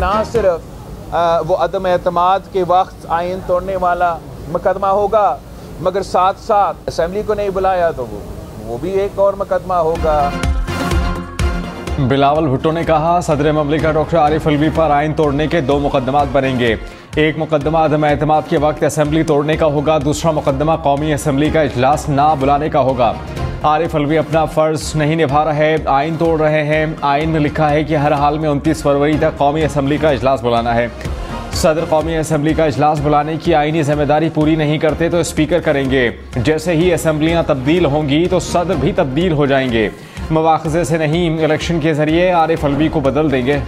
ना सिर्फ वो अदम एतमाद के वक्त आइन तोड़ने वाला मुकदमा होगा, मगर साथ साथ असेंबली को नहीं बुलाया तो वो भी एक और मुकदमा होगा। बिलावल भुट्टो ने कहा, सदर ममलिकत डॉक्टर आरिफ अलवी पर आइन तोड़ने के 2 मुकदमात बनेंगे। एक मुकदमा अदम एतमाद के वक्त असेंबली तोड़ने का होगा, दूसरा मुकदमा कौमी असेंबली का इजलास ना बुलाने का होगा। आरिफ अलवी अपना फ़र्ज नहीं निभा रहे, आइन तोड़ रहे हैं। आइन में लिखा है कि हर हाल में 29 फरवरी तक कौमी असेंबली का इजलास बुलाना है। सदर कौमी असेंबली का इजलास बुलाने की आइनी जिम्मेदारी पूरी नहीं करते तो स्पीकर करेंगे। जैसे ही असेंबलियाँ तब्दील होंगी तो सदर भी तब्दील हो जाएंगे। मवाख़ज़े से नहीं, इलेक्शन के ज़रिए आरिफ अलवी को बदल देंगे।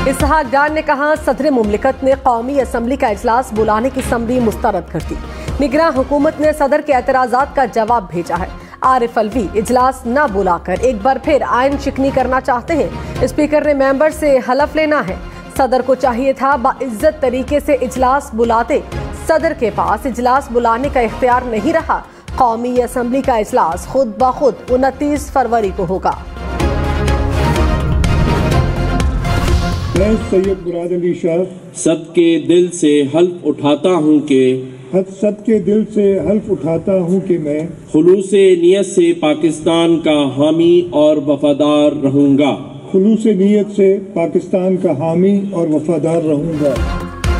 इसहाक डार ने कहा, सदर मुमलिकत ने कौमी असम्बली का इजलास बुलाने की समरी मुस्तरद कर दी। निगरान हुकूमत ने सदर के एतराज़ात का जवाब भेजा है। आरिफ अलवी इजलास न बुलाकर एक बार फिर आइन शिकनी करना चाहते हैं। स्पीकर ने मेंबर से हलफ लेना है। सदर को चाहिए था बाइज्जत तरीके से इजलास बुलाते। सदर के पास इजलास बुलाने का इख्तियार नहीं रहा। कौमी असम्बली का इजलास खुद ब खुद 29 फरवरी को होगा। मैं सैयद मुराद अली शाह सबके दिल से हल्फ उठाता हूँ कि मैं खुलूसे नियत से पाकिस्तान का हामी और वफादार रहूँगा।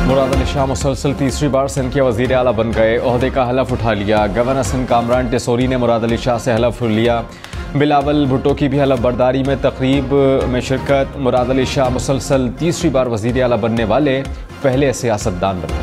मुराद अली शाह मुसलसल तीसरी बार सिंध के वज़ीर आला बन गए। ओहदे का हलफ उठा लिया। गवर्नर सिंध कामरान टेसोरी ने मुराद अली शाह से हलफ लिया। बिलावल भुट्टो की भी हलफ बर्दारी में तकरीब में शिरकत। मुराद अली शाह मुसलसल तीसरी बार वज़ीर आला बनने वाले पहले सियासतदान बन गए।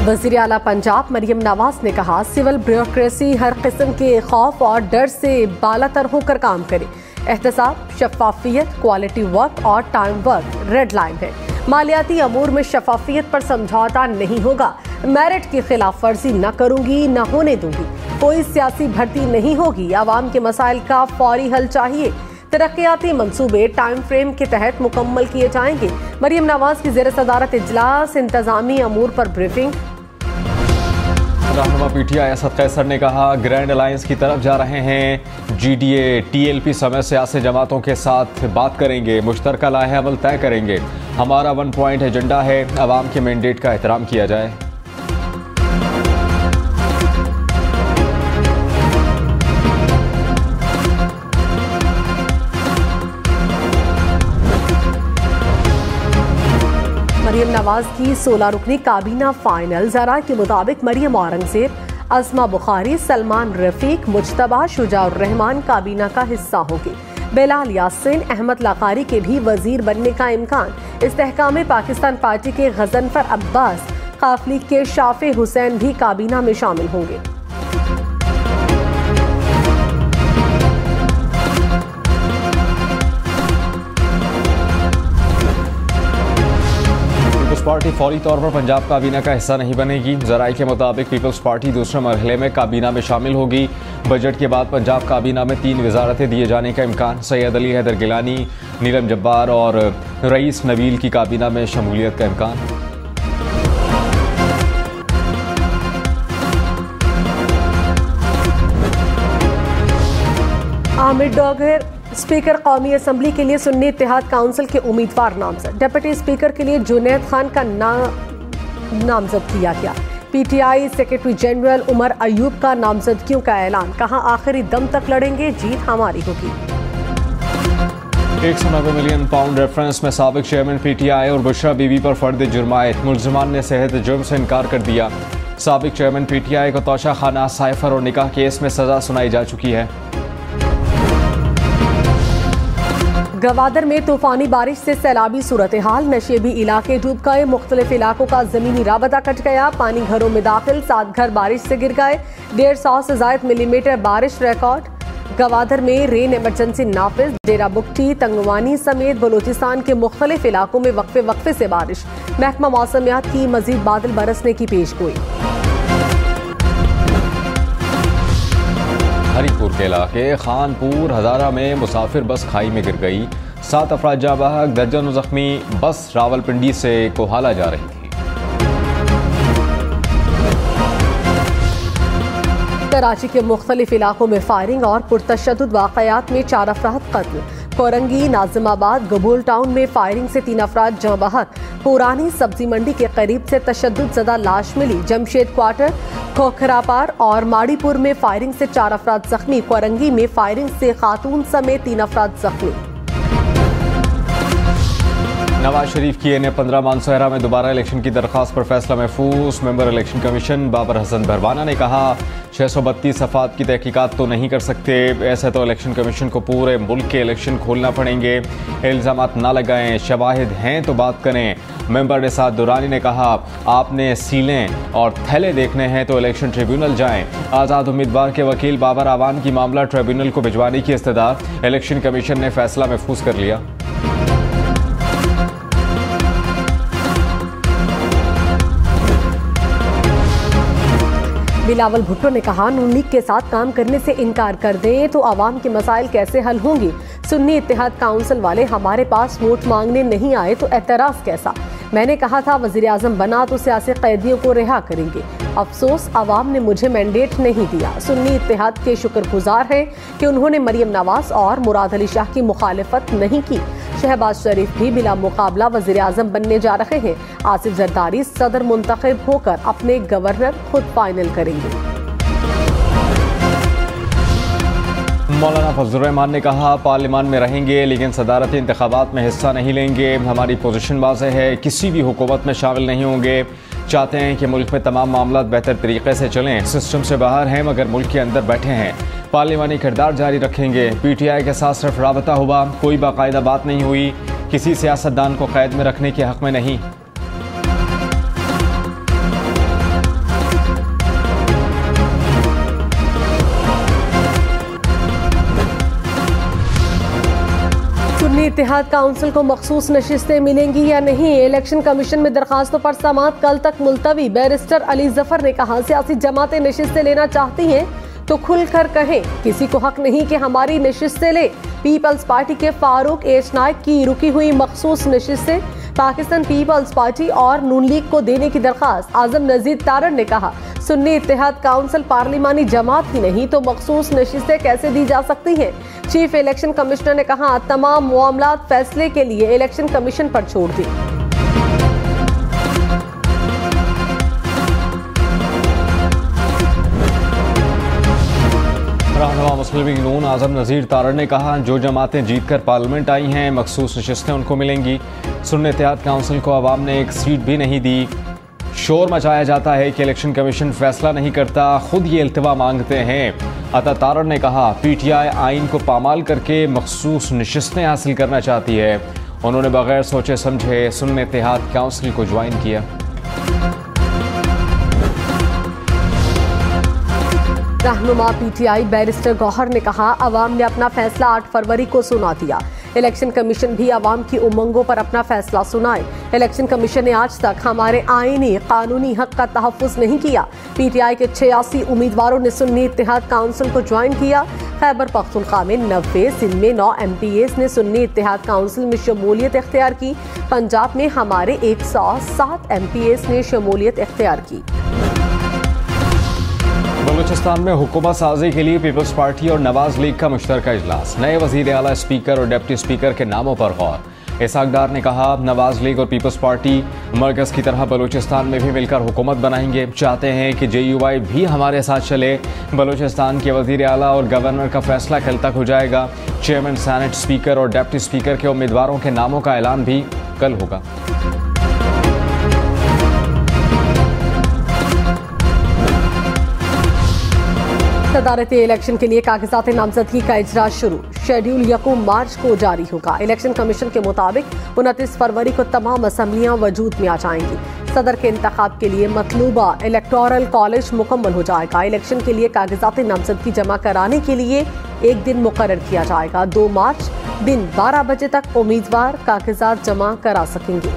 वज़ीर आला पंजाब मरियम नवाज ने कहा, सिविल ब्यूरोक्रेसी हर किस्म के खौफ और डर से बालातर होकर काम करे। एहतसाब, शफाफियत, क्वालिटी वर्क और टाइम वर्क रेड लाइन है। मालियाती अमूर में शफाफियत पर समझौता नहीं होगा। मेरिट की खिलाफ वर्जी न करूंगी, न होने दूंगी। कोई सियासी भर्ती नहीं होगी। आवाम के मसाइल का फौरी हल चाहिए। तरक्याती मंसूबे टाइम फ्रेम के तहत मुकम्मल किए जाएंगे। मरियम नवाज की ज़ेर सदारत इजलास, इंतजामी अमूर पर ब्रीफिंग। रहनुमा पीटीआई असद कैसर ने कहा, ग्रैंड अलायंस की तरफ जा रहे हैं। GDA TLP समय सियासी जमातों के साथ बात करेंगे, मुश्तरका लाहे अमल तय करेंगे। हमारा 1 पॉइंट एजेंडा है, अवाम के मैंडेट का एहतराम किया जाए। मरियम नवाज की 16 रुकनी काबीना फाइनल। ज़रा के मुताबिक मरियम औरंगजेब, अस्मा बुखारी, सलमान रफीक, मुज्तबा, शुजाउर रहमान काबीना का हिस्सा होंगे। बेलाल यासिन, अहमद लाकारी के भी वजीर बनने का इम्कान। इस्तेहकाम पाकिस्तान पार्टी के गजनफर अब्बास, काफली के शाफे हुसैन भी काबीना में शामिल होंगे। पार्टी फौरी तौर पर पंजाब काबीना का हिस्सा नहीं बनेगी। ज़राए के मुताबिक पीपल्स पार्टी दूसरे मरहले में काबीना में शामिल होगी। बजट के बाद पंजाब काबीना में 3 वजारतें दिए जाने का इम्कान। सैयद अली हैदर गिलानी, नीलम जब्बार और रईस नबील की काबीना में शमूलियत का इम्कान। आमिर डोगर स्पीकर कौमी असम्बली के लिए सुन्नी इत्तेहाद काउंसिल के उम्मीदवार नामजद। डिप्टी स्पीकर के लिए जुनैद खान का नामजद किया गया। PTI secretary general Umar Ayub का नामजदगियों का ऐलान। कहा, आखिरी दम तक लड़ेंगे, जीत हमारी होगी। 190 मिलियन पाउंड रेफरेंस में साबिक चेयरमैन PTI और बुशरा बीबी पर फर्द जुर्मायत। मुलजमान ने सेहत जुर्म से इनकार कर दिया। साबिक चेयरमैन PTI को तोशा खाना, साइफर और निकाह केस में सजा सुनाई जा चुकी है। गवादर में तूफानी बारिश से सैलाबी सूरत हाल। नशेबी इलाके डूब गए। मुख्तलिफ इलाकों का जमीनी राबता कट गया। पानी घरों में दाखिल, 7 घर बारिश से गिर गए। 150 से ज़ायद मिलीमीटर बारिश रिकॉर्ड। गवादर में रेन इमरजेंसी नाफिज। डेरा बुगटी, तंगवानी समेत बलूचिस्तान के मुख्तलिफ इलाकों में वक्फे से बारिश। महकमा मौसमियात की मजीद बादल बरसने की पेशगोई। हरिपुर के इलाके खानपुर हजारा में मुसाफिर बस खाई में गिर गई। 7 अफराद जाँ बहक, दर्जनों जख्मी। बस रावलपिंडी से कोहाला जा रही थी। कराची के मुख्तलिफ इलाकों में फायरिंग और पुरतशद्दुद वाक़यात में 4 अफराद कत्ल। कोरंगी, नाजिमाबाद, गबूल टाउन में फायरिंग से 3 अफराद जाँ बहक। पुरानी सब्जी मंडी के करीब से तशद्दुद ज़दा लाश मिली। जमशेद क्वार्टर, खोखरापार और माड़ीपुर में फायरिंग से 4 अफराद जख्मी। कोरंगी में फायरिंग से खातून समेत 3 अफराद जख्मी। नवाज शरीफ की NA-15 मानसहरा में दोबारा इलेक्शन की दरख्वास्त पर फैसला महफूज। Member election commission Babar Hasan Bharwana ने कहा 632 अफराद की तहकीकात तो नहीं कर सकते, ऐसे तो इलेक्शन कमीशन को पूरे मुल्क के इलेक्शन खोलना पड़ेंगे। इल्ज़ामात ना लगाएं, शवाहिद हैं तो बात करें। मेंबर निसार दुरानी ने कहा आपने सीलें और थैले देखने हैं तो इलेक्शन ट्रिब्यूनल जाएं। आज़ाद उम्मीदवार के वकील बाबर आवान की मामला ट्रिब्यूनल को भिजवाने की इस्तदा। इलेक्शन कमीशन ने फैसला महफूज कर लिया। बिलावल भुट्टो ने कहा नून लीग के साथ काम करने से इनकार कर दें तो आवाम के मसाइल कैसे हल होंगे। सुन्नी इत्तेहाद काउंसिल वाले हमारे पास वोट मांगने नहीं आए तो एतराज़ कैसा। मैंने कहा था वज़ीर आज़म बना तो सियासी कैदियों को रिहा करेंगे। अफसोस आवाम ने मुझे मैंडेट नहीं दिया। सुन्नी इत्तेहाद के शुक्रगुजार हैं कि उन्होंने मरियम नवाज और मुराद अली शाह की मुखालिफत नहीं की। शहबाज शरीफ भी बिला मुकाबला वज़ीर आज़म बनने जा रहे हैं। आसिफ जरदारी सदर मुंतखब होकर अपने गवर्नर खुद फाइनल करेंगे। मौलाना फजलुर रहमान ने कहा पार्लियामान में रहेंगे लेकिन सदारती इंतखाबात में हिस्सा नहीं लेंगे। हमारी पोजीशन वाज़ेह है, किसी भी हुकूमत में शामिल नहीं होंगे। चाहते हैं कि मुल्क में तमाम मामला बेहतर तरीके से चलें। सिस्टम से बाहर हैं मगर मुल्क के अंदर बैठे हैं। पार्लियामानी किरदार जारी रखेंगे। PTI के साथ सिर्फ राबता हुआ, कोई बाकायदा बात नहीं हुई। किसी सियासतदान को कैद में रखने के हक में नहीं। सुन्नी इत्तेहाद काउंसिल को मखसूस नशिस्तें मिलेंगी या नहीं। इलेक्शन कमीशन में दरखास्तों पर समाअत कल तक मुलतवी। बैरिस्टर अली जफर ने कहा सियासी जमातें नशिस्तें लेना चाहती हैं तो खुलकर कहें, किसी को हक नहीं कि हमारी नशिस्तें ले। पीपल्स पार्टी के फारूक एच नाइक की रुकी हुई मखसूस नशिस्तें पाकिस्तान पीपल्स पार्टी और नून लीग को देने की दरखास्त। आजम नजीर तारड़ ने कहा सुन्नी इत्तेहाद काउंसिल पार्लिमानी जमात ही नहीं तो मखसूस नशिस्तें कैसे दी जा सकती हैं। चीफ इलेक्शन कमिश्नर ने कहा तमाम मामलात फैसले के लिए इलेक्शन कमीशन पर छोड़ दी। रहनुमा मुस्लिम लीग नून आजम नजीर तारड़ ने कहा जो जमातें जीत कर पार्लियामेंट आई हैं मखसूस नशिस्तें उनको मिलेंगी। सुन्नी इत्तेहाद काउंसिल को अवाम ने एक सीट भी नहीं दी। शोर मचाया जाता है कि इलेक्शन कमीशन फैसला नहीं करता, खुद ये इल्तिवा मांगते हैं। अता तारड़ ने कहा PTI आइन को पामाल करके मखसूस नशिस्तें हासिल करना चाहती है। उन्होंने बगैर सोचे समझे सुन्नी इत्तेहाद काउंसिल को ज्वाइन किया। रहनुमा PTI बैरिस्टर गौहर ने कहा अवाम ने अपना फैसला 8 फरवरी को सुना दिया। इलेक्शन कमीशन भी अवाम की उमंगों पर अपना फैसला सुनाए। इलेक्शन कमीशन ने आज तक हमारे आईनी कानूनी हक का तहफ़्फ़ुज़ नहीं किया। PTI के 86 उम्मीदवारों ने सुन्नी इत्तेहाद काउंसिल को ज्वाइन किया। खैबर पख्तूनख्वा में 90, सिंध में 9 MPAs ने सुन्नी इत्तेहाद काउंसिल में शमूलियत इख्तियार की। पंजाब में हमारे 107 MPAs ने शमूलियत इख्तियार की। बलूचिस्तान में हुकूमत साजी के लिए पीपल्स पार्टी और नवाज लीग का मुश्तरका इजलास। नए वजीर आला, स्पीकर और डिप्टी स्पीकर के नामों पर गौर। इसाक डार ने कहा नवाज लीग और पीपल्स पार्टी मरकज की तरह बलूचिस्तान में भी मिलकर हुकूमत बनाएंगे। चाहते हैं कि JUI भी हमारे साथ चले। बलूचिस्तान के वजीर आला और गवर्नर का फैसला कल तक हो जाएगा। चेयरमैन, सेनेट, स्पीकर और डिप्टी स्पीकर के उम्मीदवारों के नामों का ऐलान भी कल होगा। सदारती इलेक्शन के लिए कागजात नामजदगी का इजरा शुरू। शेड्यूल 1 मार्च को जारी होगा। इलेक्शन कमीशन के मुताबिक 29 फरवरी को तमाम असम्बलियां वजूद में आ जाएंगी। सदर के इंतखाब के लिए मतलूबा इलेक्टोरल कॉलेज मुकम्मल हो जाएगा। इलेक्शन के लिए कागजात नामजदगी जमा कराने के लिए एक दिन मुकर्रर किया जाएगा। 2 मार्च दिन 12 बजे तक उम्मीदवार कागजात जमा करा सकेंगे।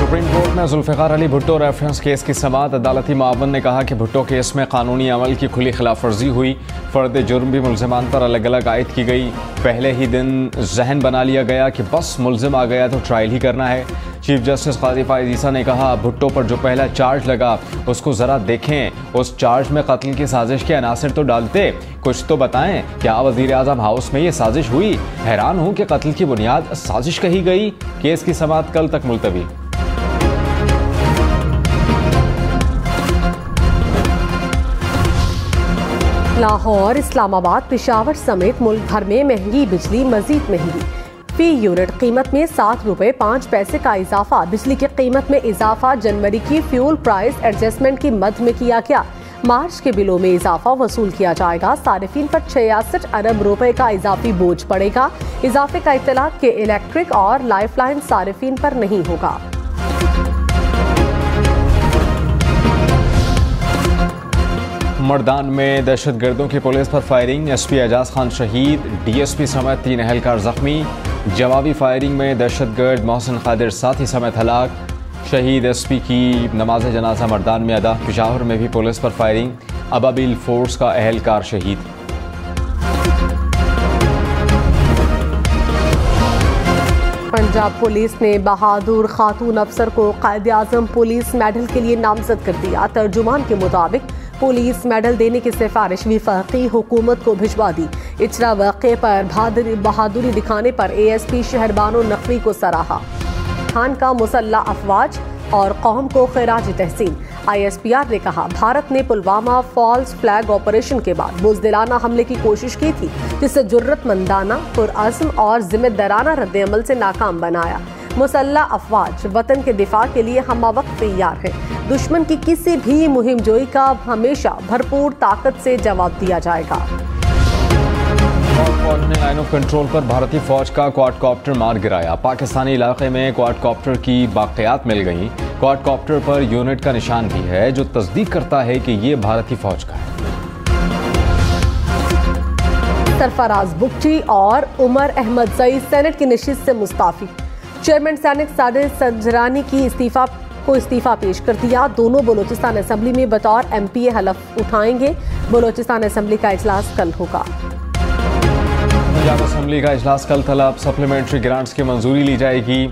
सुप्रीम कोर्ट में जुल्फ़िकार अली भुट्टो रेफरेंस केस की समाअत। अदालती मुआवन ने कहा कि भुट्टो केस में कानूनी अमल की खुली खिलाफ वर्जी हुई। फ़र्द जुर्म भी मुल्ज़िमान पर अलग अलग आयद की गई। पहले ही दिन जहन बना लिया गया कि बस मुल्ज़िम आ गया तो ट्रायल ही करना है। चीफ जस्टिस काजी फायद ईसा ने कहा, भुट्टो पर जो पहला चार्ज लगा उसको ज़रा देखें, उस चार्ज में कत्ल की साजिश के अनासर तो डालते, कुछ तो बताएं। क्या वज़ीर आज़म हाउस में ये साजिश हुई? हैरान हूँ कि कत्ल की बुनियाद साजिश कही गई। केस की समाअत कल तक मुलतवी। लाहौर, इस्लामाबाद, पेशावर समेत मुल्क भर में महंगी बिजली मजीद महंगी। फी यूनिट कीमत में 7 रुपए 5 पैसे का इजाफा। बिजली की कीमत में इजाफा जनवरी की फ्यूल प्राइस एडजस्टमेंट की मद में किया गया। मार्च के बिलों में इजाफा वसूल किया जाएगा। सारिफीन पर 66 अरब रुपए का इजाफी बोझ पड़ेगा। इजाफे का इत्तलाक के इलेक्ट्रिक और लाइफलाइन सारिफीन पर नहीं होगा। मर्दान में दहशतगर्दों की पुलिस पर फायरिंग। एसपी एजाज खान शहीद, डीएसपी समेत 3 अहलकार जख्मी। जवाबी फायरिंग में दहशतगर्द मोहसिन कादिर साथी समेत हलाक। शहीद एसपी की नमाज जनाजा मर्दान में अदा। पेशावर में भी पुलिस पर फायरिंग। अबाबिल फोर्स का अहलकार शहीद। पंजाब पुलिस ने बहादुर खातून अफसर को कायदे आजम पुलिस मेडल के लिए नामजद कर दिया। तर्जुमान के मुताबिक पुलिस मेडल देने की सिफारिश वफाकी हुकूमत को भिजवा दी। इजरा वाक़े पर बहादुरी दिखाने पर एएसपी शहरबानो नकवी को सराहा। खान का मुसल्ला अफवाज और कौम को खिराज तहसीन। ISPR ने कहा, भारत ने पुलवामा फॉल्स फ्लैग ऑपरेशन के बाद बुज़दिलाना हमले की कोशिश की थी, जिसे जुर्रतमंदाना, पुरअज़्म और जिम्मेदाराना रद्द-ए-अमल से नाकाम बनाया। मुसल्ला अफवाज वतन के दिफा के लिए हम वक्त तैयार है। दुश्मन की किसी भी मुहिम जोई का हमेशा भरपूर ताकत से जवाब दिया जाएगा। फौज ने लाइन ऑफ कंट्रोल पर भारतीय फौज का क्वाडकॉप्टर मार गिराया। पाकिस्तानी इलाके में क्वाडकॉप्टर की बाक़ियात मिल गई। क्वाडकॉप्टर पर यूनिट का निशान भी है, जो तस्दीक करता है कि ये भारतीय फौज का है। सरफराज बुगटी और उमर अहमद जई सेनेट की नशिस्त से मुस्ताफी। चेयरमैन सैनिक सादिक संजरानी की इस्तीफा पेश कर दिया। दोनों बलोचिस्तान असेंबली में बतौर MPA हलफ उठाएंगे। बलोचिस्तान असेंबली का इजलास कल होगा। पंजाब असेंबली का इजलास कल तलब। सप्लीमेंट्री ग्रांट्स की मंजूरी ली जाएगी।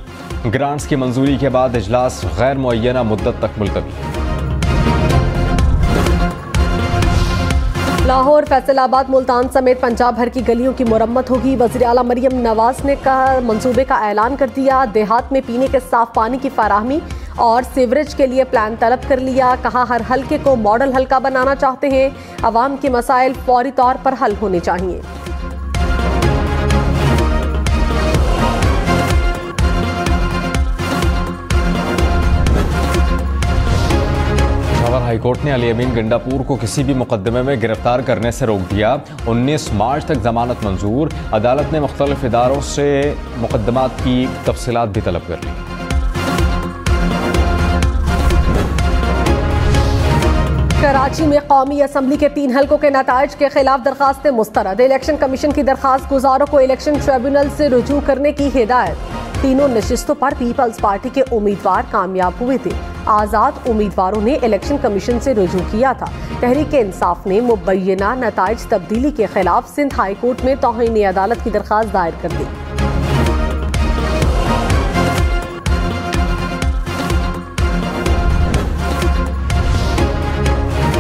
ग्रांट्स की मंजूरी के बाद इजलास गैर मुअय्यना मुद्दत तक मुलतवी। लाहौर, फैसलाबाद, मुल्तान समेत पंजाब भर की गलियों की मुरम्मत होगी। वज़ीर आला मरियम नवाज ने कहा, मंसूबे का ऐलान कर दिया। देहात में पीने के साफ पानी की फराहमी और सीवरेज के लिए प्लान तलब कर लिया। कहा, हर हल्के को मॉडल हल्का बनाना चाहते हैं। अवाम के मसाइल फौरी तौर पर हल होने चाहिए। हाईकोर्ट ने अली अमीन गंडापुर को किसी भी मुकदमे में गिरफ्तार करने से रोक दिया। 19 मार्च तक जमानत मंजूर। अदालत ने मुख्तलिफ इदारों से मुकदमात की तफसीलात भी तलब कर ली। कराची में कौमी असम्बली के 3 हल्कों के नताइज के खिलाफ दरखास्तें मुस्तरद। इलेक्शन कमीशन की दरखास्त गुजारों को इलेक्शन ट्रिब्यूनल से रुजू करने की हिदायत। तीनों नशिस्तों पर पीपल्स पार्टी के उम्मीदवार कामयाब हुए थे। आज़ाद उम्मीदवारों ने इलेक्शन कमीशन से रुजू किया था। तहरीक इंसाफ ने मुबैना नताइज तब्दीली के खिलाफ सिंध हाई कोर्ट में तौहीन अदालत की दरखास्त दायर कर दी।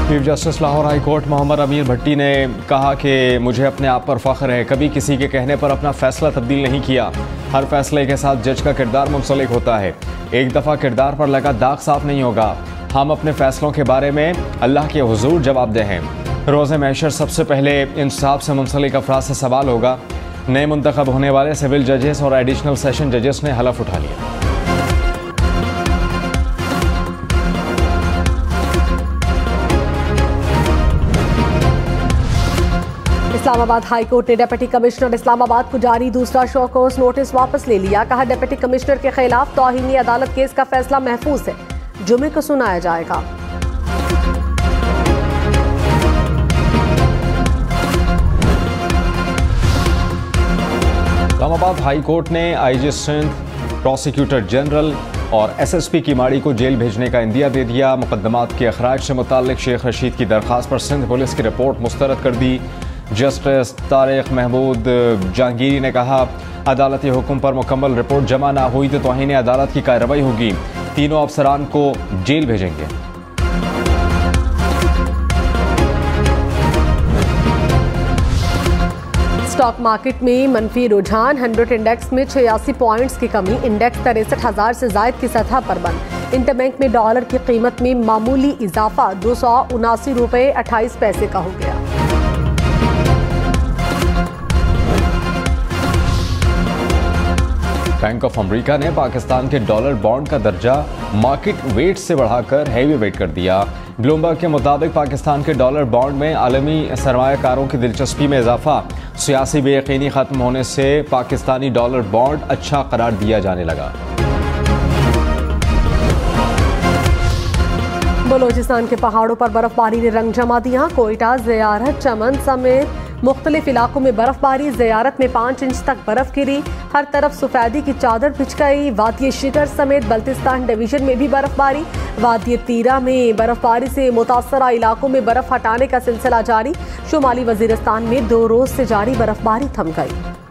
Chief justice Lahore high court Mohammad Amir Bhatti ने कहा कि मुझे अपने आप पर फख्र है, कभी किसी के कहने पर अपना फैसला तब्दील नहीं किया। हर फैसले के साथ जज का किरदार मुंसलिक होता है। एक दफ़ा किरदार पर लगा दाग साफ नहीं होगा। हम अपने फैसलों के बारे में अल्लाह के हुजूर जवाबदेह हैं। रोज़े महशर सबसे पहले इंसाफ से मुंसलिक अफराद से सवाल होगा। नए मुंतखब होने वाले सिविल जजेस और एडिशनल सेशन जजेस ने हलफ उठा लिया। इस्लामाबाद हाई कोर्ट ने डिप्टी कमिश्नर इस्लामाबाद को जारी दूसरा शोकॉज नोटिस वापस ले लिया। कहा, डिप्टी कमिश्नर के खिलाफ तौहीनी अदालत केस का फैसला महफूज है, जुमे को सुनाया जाएगा। इस्लामाबाद हाई कोर्ट ने IG सिंध, प्रोसिक्यूटर जनरल और SSP किमाड़ी को जेल भेजने का इंदिया दे दिया। मुकदमात के अखराज से मुताल्लिक शेख रशीद की दरख्वास्त पर सिंध पुलिस की रिपोर्ट मुस्तरद कर दी। जस्टिस तारिक महमूद जहांगीरी ने कहा, अदालती हुक्म पर मुकम्मल रिपोर्ट जमा ना हुई तो तौहीन अदालत की कार्रवाई होगी। तीनों अफसरान को जेल भेजेंगे। स्टॉक मार्केट में मनफी रुझान, 100 इंडेक्स में 86 पॉइंट्स की कमी, इंडेक्स 63,000 से जायद की सतह पर बंद। इंटरबैंक में डॉलर की कीमत में मामूली इजाफा, 279 रुपये 28 पैसे का हो गया। बैंक ऑफ अमेरिका ने पाकिस्तान के डॉलर बॉन्ड का दर्जा मार्केट वेट से बढ़ाकर हैवी वेट कर दिया। ब्लूमबर्ग के मुताबिक पाकिस्तान के डॉलर बॉन्ड में आलमी सरमायाकारों की दिलचस्पी में इजाफा, सियासी बेयकीनी खत्म होने से पाकिस्तानी डॉलर बॉन्ड अच्छा करार दिया जाने लगा। बलोचिस्तान के पहाड़ों पर बर्फबारी ने रंग जमा दिया। कोयटा, ज़ियारत, चमन समेत मुख्तलिफ इलाकों में बर्फबारी। ज़ियारत में 5 इंच तक बर्फ गिरी, हर तरफ सफेदी की चादर बिछ गई। वादी शिटर समेत बल्तिस्तान डिवीजन में भी बर्फबारी। वादी तीरा में बर्फबारी से मुतासरा इलाकों में बर्फ हटाने का सिलसिला जारी। शुमाली वजीरिस्तान में 2 रोज से जारी बर्फबारी थम गई।